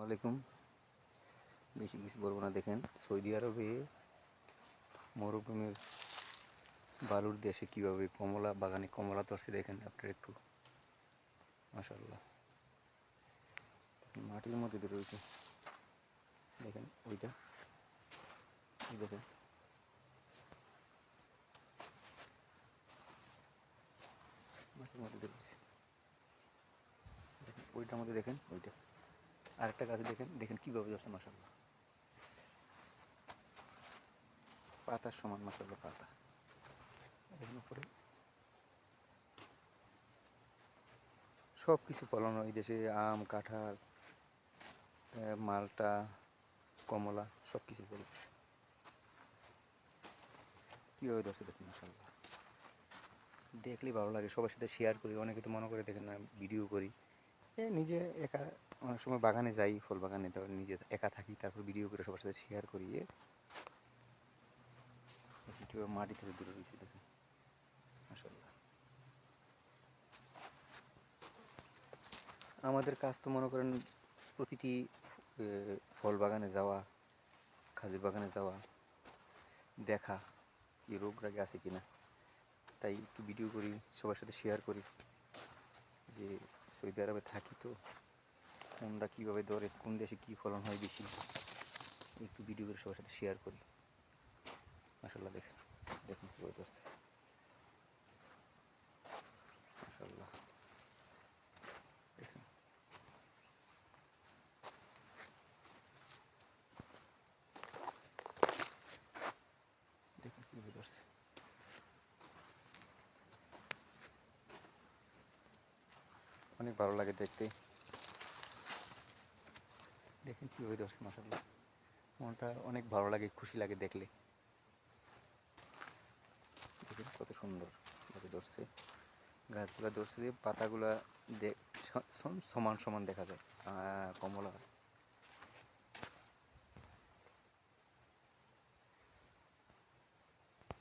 আলাইকুম। বেশি কিছু বলবো না। দেখেন সৌদি আরবে মরুভূমির বালুর দেশে কীভাবে কমলা বাগানে কমলা ধরছে দেখেন আপনারা একটু। মাশাআল্লাহ, মাটির মধ্যে দিয়ে রয়েছে। দেখেন ওইটা, দেখেন মাটির মধ্যে দিয়ে রয়েছে। দেখেন ওইটার মধ্যে, দেখেন ওইটা আরেকটা গাছে দেখেন, দেখেন কীভাবে ধরছে। মাশাআল্লাহ, পাতার সমান। মাশাআল্লাহ, পাতা দেখেন উপরে। সব কিছু ফলানো এই দেশে, আম, কাঁঠাল, মালটা, কমলা, সব কিছু ফল কীভাবে ধরছে দেখুন। মাশাআল্লাহ, দেখলেই ভালো লাগে, সবার সাথে শেয়ার করি। অনেকে তো মনে করে দেখেন না ভিডিও করি, নিজে একা অনেক সময় বাগানে যাই, ফুল বাগানে, তো নিজে একা থাকি, তারপর ভিডিও করে সবার সাথে শেয়ার করি। কীভাবে মাটি থেকে দূরে রয়েছে দেখুন। মাশাআল্লাহ, আমাদের কাজ তো মনে করেন প্রতিটি ফল বাগানে যাওয়া, খাজুর বাগানে যাওয়া, দেখা এই রোগ রাগে আছে কিনা, তাই একটু ভিডিও করি, সবার সাথে শেয়ার করি। যে সৌদি আরবে থাকি, তো কোনটা কীভাবে ধরে, কোন দেশে কী ফলন হয় বেশি, একটু ভিডিও করে সবার সাথে শেয়ার করি। মাশাআল্লাহ, দেখেন দেখুন কীভাবে ধরছে। মাশাআল্লাহ, দেখেন দেখুন কীভাবে ধরছে। অনেক ভালো লাগে দেখতে। দেখেন কীভাবে ধরছে। মাশাআল্লাহ, মনটা অনেক ভালো লাগে, খুশি লাগে দেখলে। দেখেন কত সুন্দর ভাবে ধরছে, গাছগুলা ধরছে, পাতাগুলা সমান সমান দেখা যায়। কমলা